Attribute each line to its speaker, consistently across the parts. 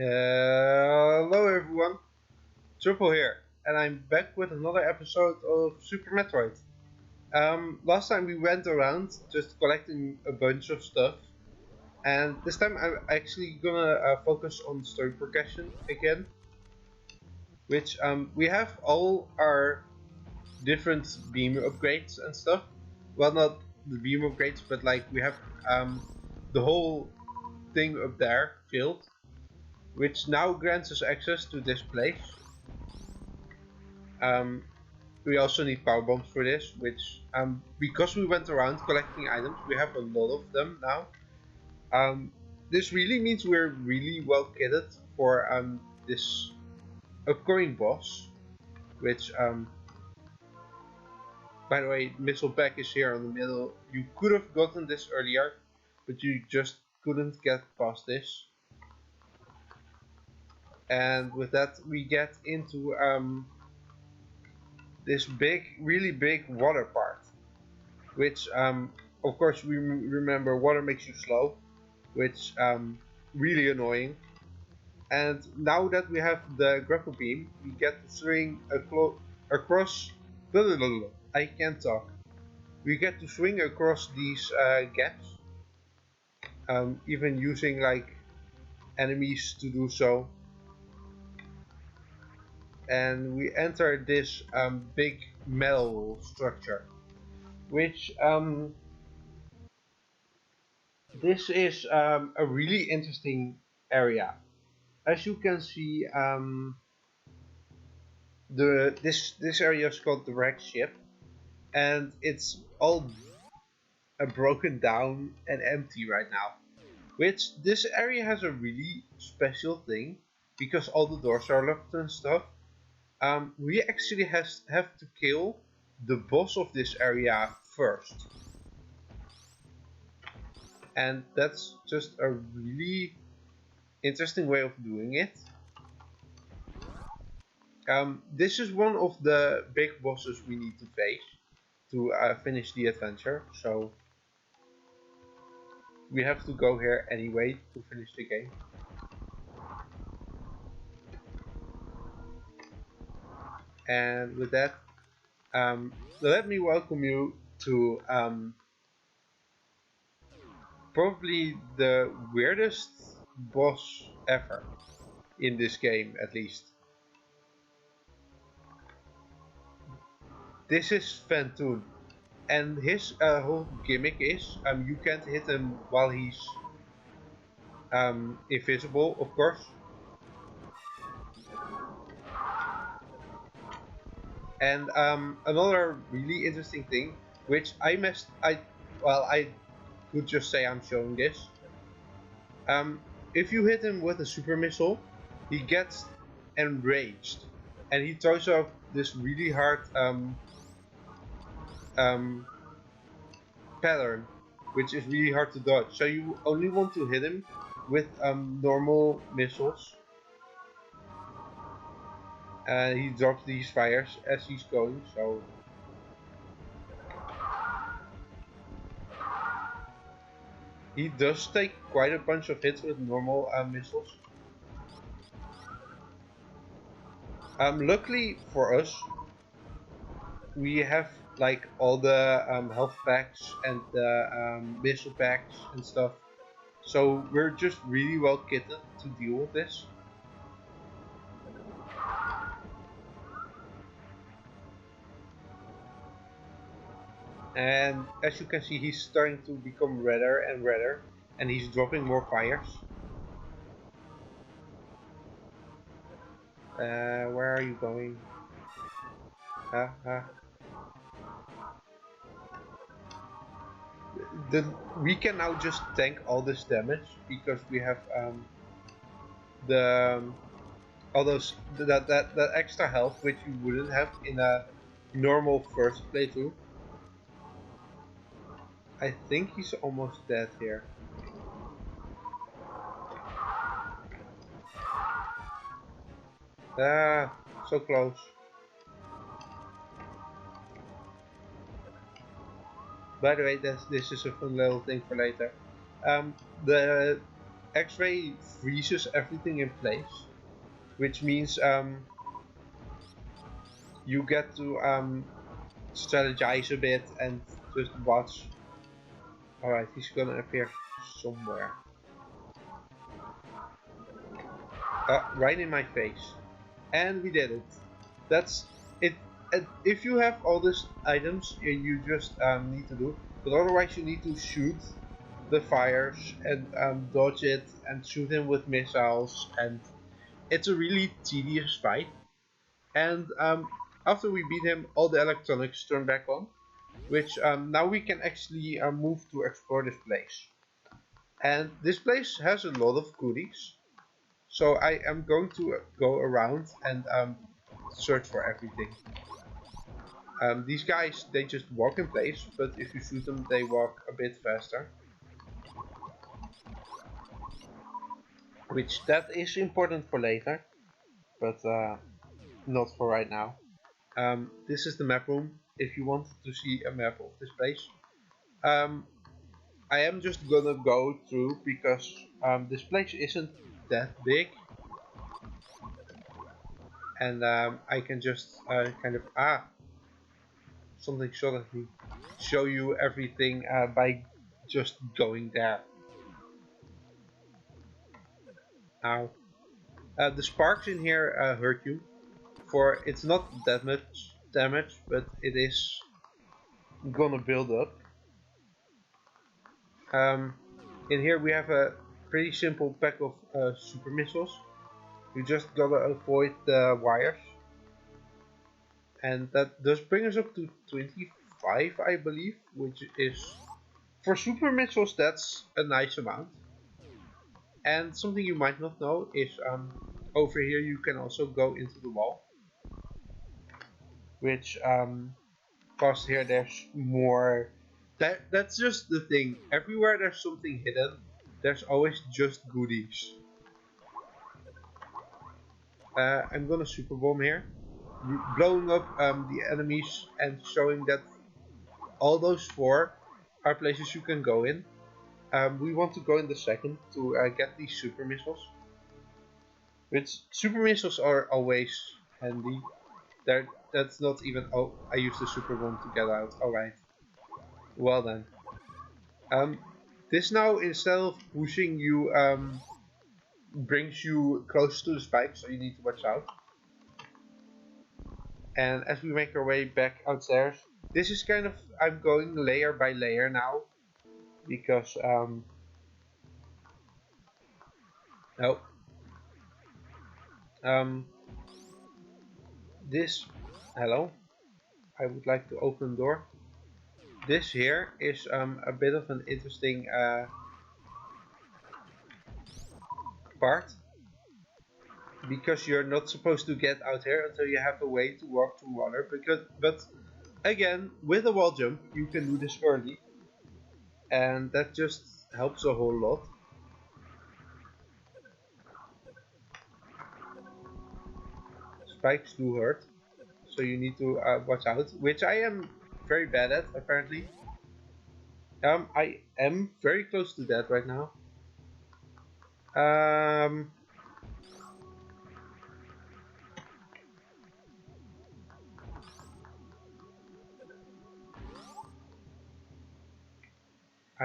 Speaker 1: Hello everyone, Triple here, and I'm back with another episode of Super Metroid. Last time we went around just collecting a bunch of stuff, and this time I'm actually gonna focus on story progression again, which we have all our different beam upgrades and stuff. Well, not the beam upgrades, but like we have the whole thing up there filled, which now grants us access to this place. Um, we also need power bombs for this, which because we went around collecting items, we have a lot of them now. This really means we're really well kitted for this upcoming boss, which by the way, missile pack is here in the middle. You could have gotten this earlier, but you just couldn't get past this. And with that, we get into this really big water part, which of course we remember water makes you slow, which really annoying. And now that we have the grapple beam, we get to swing across. I can't talk. We get to swing across these gaps, even using like enemies to do so. And we enter this big metal structure, which this is a really interesting area. As you can see, this area is called the wreck ship, and it's all broken down and empty right now. Which this area has a really special thing because all the doors are locked and stuff. We actually have to kill the boss of this area first. And that's just a really interesting way of doing it. This is one of the big bosses we need to face to finish the adventure, so we have to go here anyway to finish the game. And with that, let me welcome you to probably the weirdest boss ever in this game, at least. This is Fantoon, and his whole gimmick is you can't hit him while he's invisible, of course. And another really interesting thing, which I could just say I'm showing this. If you hit him with a super missile, he gets enraged, and he throws out this really hard pattern, which is really hard to dodge. So you only want to hit him with normal missiles. And he drops these fires as he's going, so he does take quite a bunch of hits with normal missiles. Luckily for us, we have like all the health packs and the missile packs and stuff, so we're just really well kitted to deal with this. And as you can see, he's starting to become redder and redder, and he's dropping more fires. Where are you going? We can now just tank all this damage because we have all those that extra health which you wouldn't have in a normal first playthrough. I think he's almost dead here. Ah, so close. By the way, this is a fun little thing for later. The X-ray freezes everything in place, which means you get to strategize a bit and just watch. Alright, he's gonna appear somewhere. Right in my face. And we did it. That's it. If you have all these items, you just need to do. But otherwise, you need to shoot the fires and dodge it and shoot him with missiles. And it's a really tedious fight. And after we beat him, all the electronics turn back on. Which now we can actually move to explore this place. And this place has a lot of goodies. So I am going to go around and search for everything. These guys, they just walk in place, but if you shoot them, they walk a bit faster. Which that is important for later, but not for right now. This is the map room, if you want to see a map of this place. I am just gonna go through because this place isn't that big. And I can just kind of something shot at me. Show you everything by just going there. Ow. The sparks in here hurt you. For it's not that much damage, but it is gonna build up. In here we have a pretty simple pack of super missiles. You just gotta avoid the wires. And that does bring us up to 25, I believe, which is, for super missiles, that's a nice amount. And something you might not know is over here you can also go into the wall, which cause here there's more. That's just the thing. Everywhere there's something hidden, there's always just goodies. I'm gonna super bomb here, blowing up the enemies and showing that all those four are places you can go in. We want to go in the second to get these super missiles. Which super missiles are always handy. That's not even. Oh, I used the super bomb to get out. Alright. Well then. This now, instead of pushing you, brings you close to the spike, so you need to watch out. And as we make our way back outstairs, this is kind of, I'm going layer by layer now, because this, hello, I would like to open the door. This here is a bit of an interesting part, because you're not supposed to get out here until you have a way to walk through water. But again, with a wall jump, you can do this early, and that just helps a whole lot. Spikes do hurt, so you need to watch out, which I am very bad at, apparently. I am very close to that right now. I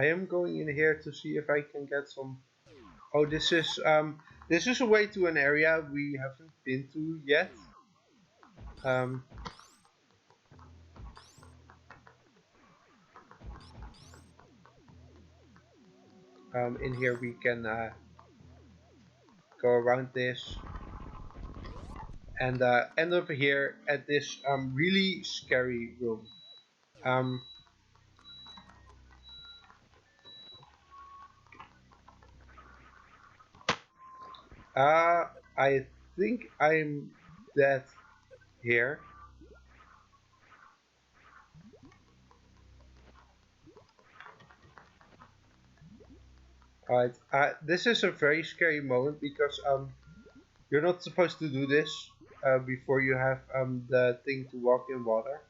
Speaker 1: am going in here to see if I can get some. Oh, this is a way to an area we haven't been to yet. In here we can go around this and end up here at this really scary room. I think I'm dead here. Alright, this is a very scary moment because you're not supposed to do this before you have the thing to walk in water.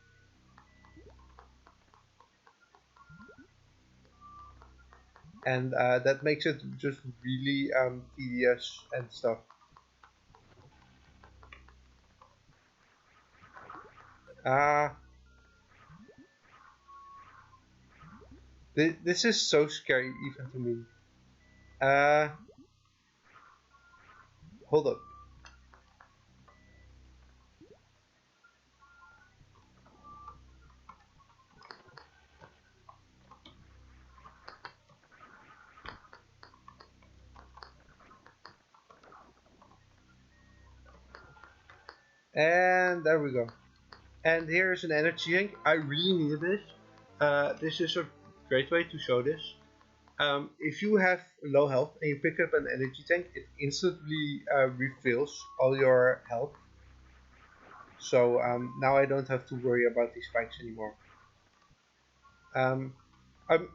Speaker 1: and that makes it just really tedious and stuff. Uh, this is so scary even to me. Uh, Hold up. And there we go. And here is an energy drink. I really needed this. This is a great way to show this. If you have low health and you pick up an energy tank, it instantly refills all your health. So now I don't have to worry about these spikes anymore. I'm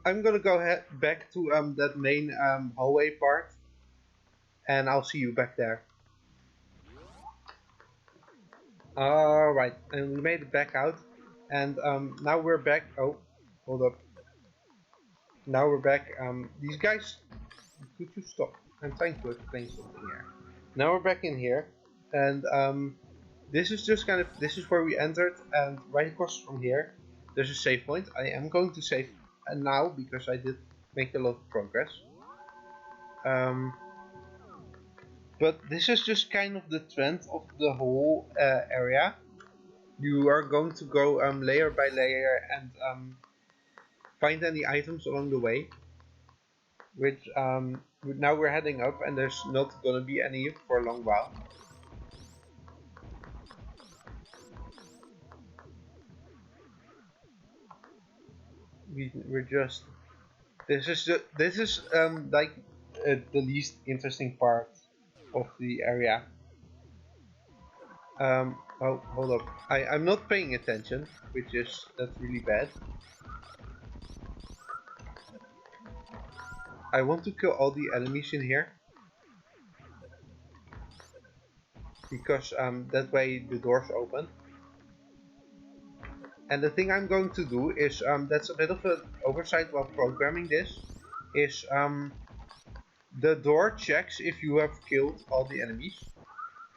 Speaker 1: gonna go back to that main hallway part, and I'll see you back there. Alright, and we made it back out, and now we're back. Oh, hold up. Now we're back. These guys, could you stop? I'm trying to explain something here. Now we're back in here, and this is just this is where we entered, and right across from here, there's a save point. I am going to save now because I did make a lot of progress. But this is just kind of the trend of the whole area. You are going to go layer by layer and find any items along the way. Which now we're heading up, and there's not gonna be any for a long while. We're just this is like the least interesting part of the area. Oh, hold up. I'm not paying attention, that's really bad. I want to kill all the enemies in here, because that way the doors open. And the thing I'm going to do is, that's a bit of an oversight while programming this, is the door checks if you have killed all the enemies.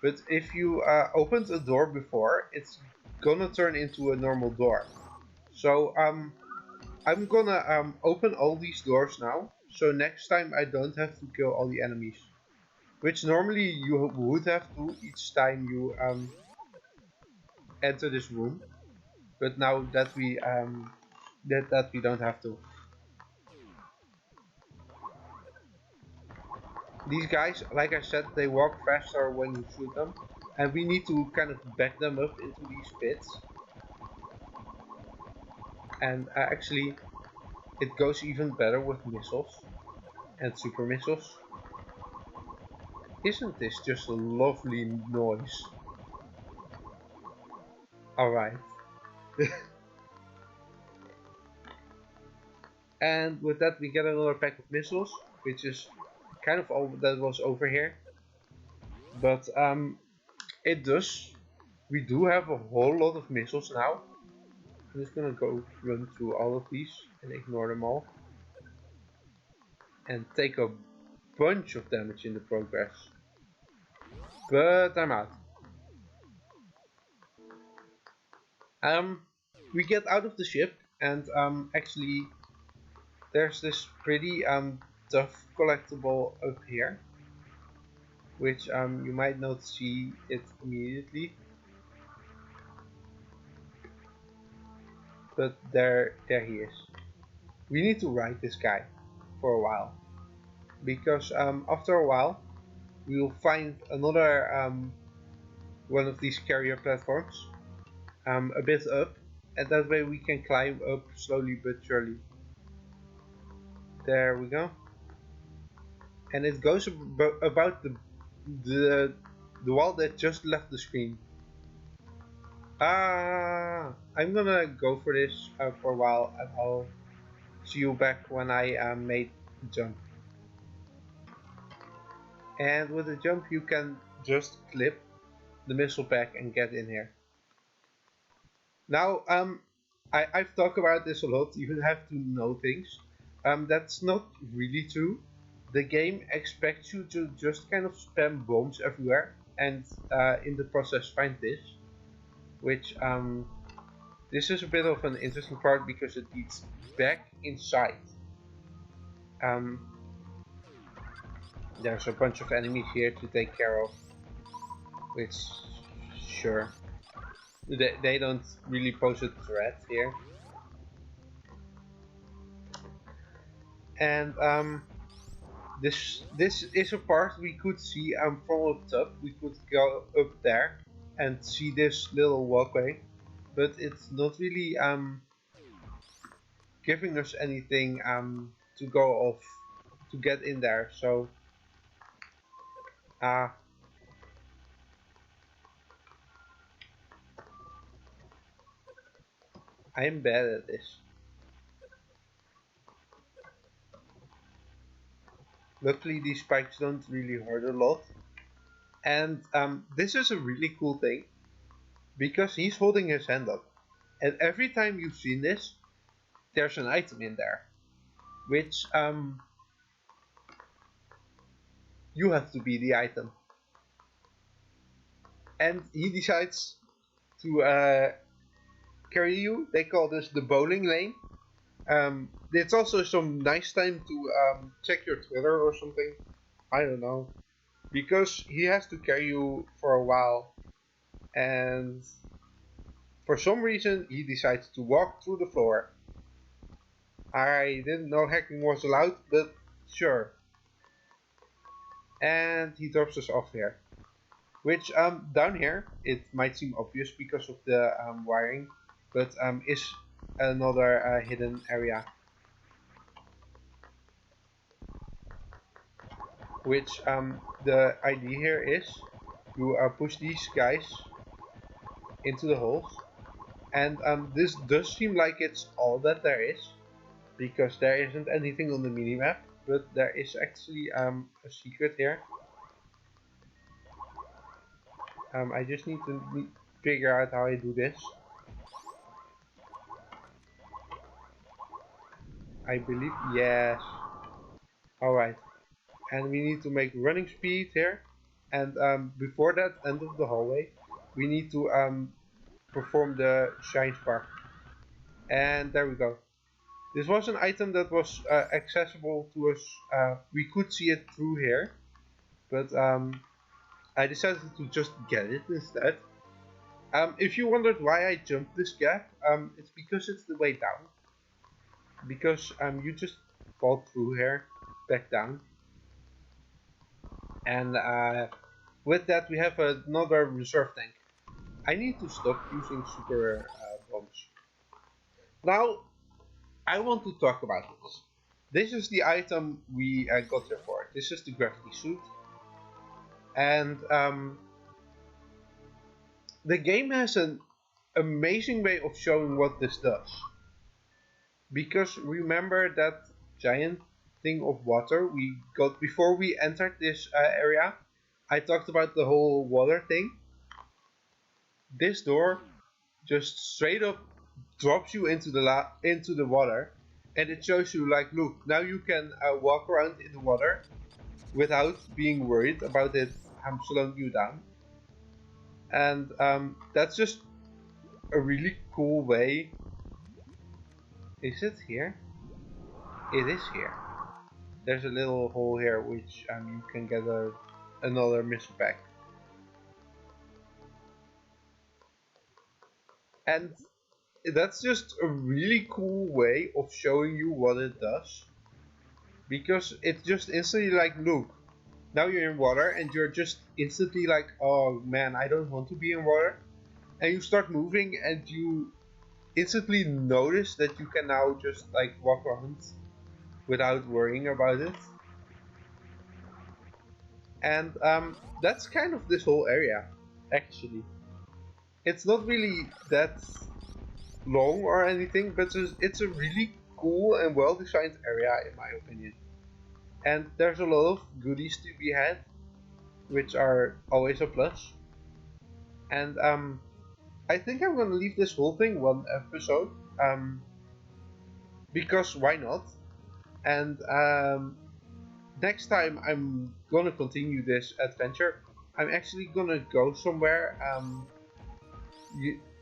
Speaker 1: But if you opened a door before, it's gonna turn into a normal door. So I'm gonna open all these doors now, so next time I don't have to kill all the enemies. Which normally you would have to each time you enter this room. But now that we that we don't have to. These guys, like I said, they walk faster when you shoot them, and we need to kind of back them up into these pits. And actually, it goes even better with missiles and super missiles. Isn't this just a lovely noise? Alright. And with that we get another pack of missiles, which is kind of all that was over here. But we do have a whole lot of missiles now. I'm just gonna go run through all of these and ignore them all. And take a bunch of damage in the progress. But I'm out. We get out of the ship, and actually there's this pretty tough collectible up here, which you might not see it immediately, but there he is. We need to ride this guy for a while, because after a while we will find another one of these carrier platforms a bit up, and that way we can climb up slowly but surely. There we go. And it goes about the wall that just left the screen. I'm gonna go for this for a while, and I'll see you back when I made the jump. And with the jump you can just clip the missile pack and get in here. Now I've talked about this a lot. You have to know things. That's not really true. The game expects you to just kind of spam bombs everywhere and in the process find this, which this is a bit of an interesting part because it leads back inside. Um, there's a bunch of enemies here to take care of, which, sure, they don't really pose a threat here. And this is a part we could see from up top. We could go up there and see this little walkway, but it's not really giving us anything to go off to get in there. So I am bad at this. Luckily these spikes don't really hurt a lot. And this is a really cool thing because he's holding his hand up, and every time you've seen this, there's an item in there, which you have to be the item. And he decides to carry you. They call this the bowling lane. It's also some nice time to check your Twitter or something. I don't know. Because he has to carry you for a while. And for some reason he decides to walk through the floor. I didn't know hacking was allowed, but sure. And he drops us off here. Which down here, it might seem obvious because of the wiring, but is another hidden area. Which the idea here is you push these guys into the holes, and this does seem like it's all that there is, because there isn't anything on the minimap, but there is actually a secret here. I just need to figure out how I do this. I believe, yes. Alright. And we need to make running speed here. And before that end of the hallway, we need to perform the shine spark. And there we go. This was an item that was accessible to us. We could see it through here. But I decided to just get it instead. If you wondered why I jumped this gap, it's because it's the way down. Because you just fall through here, back down. And with that we have another reserve tank. I need to stop using super bombs. Now, I want to talk about this. This is the item we got here for. This is the gravity suit. And the game has an amazing way of showing what this does. Because remember that giant thing of water we got before we entered this area? I talked about the whole water thing. This door just straight up drops you into the water, and it shows you like, look, now you can walk around in the water without being worried about it slowing you down. And that's just a really cool way. Is it here? It is here. There's a little hole here which you can get another missile pack. And that's just a really cool way of showing you what it does. Because it's just instantly like, look, now you're in water and you're just instantly like, oh man, I don't want to be in water. And you start moving and you instantly notice that you can now just like walk around without worrying about it. And that's kind of this whole area, actually. It's not really that long or anything, but it's a really cool and well designed area in my opinion. And there's a lot of goodies to be had, which are always a plus. And I think I'm gonna leave this whole thing one episode, because why not? And next time I'm gonna continue this adventure. I'm actually gonna go somewhere.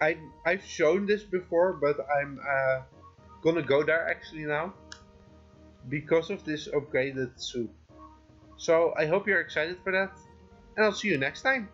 Speaker 1: I've shown this before, but I'm gonna go there actually now because of this upgraded soup. So I hope you're excited for that, and I'll see you next time.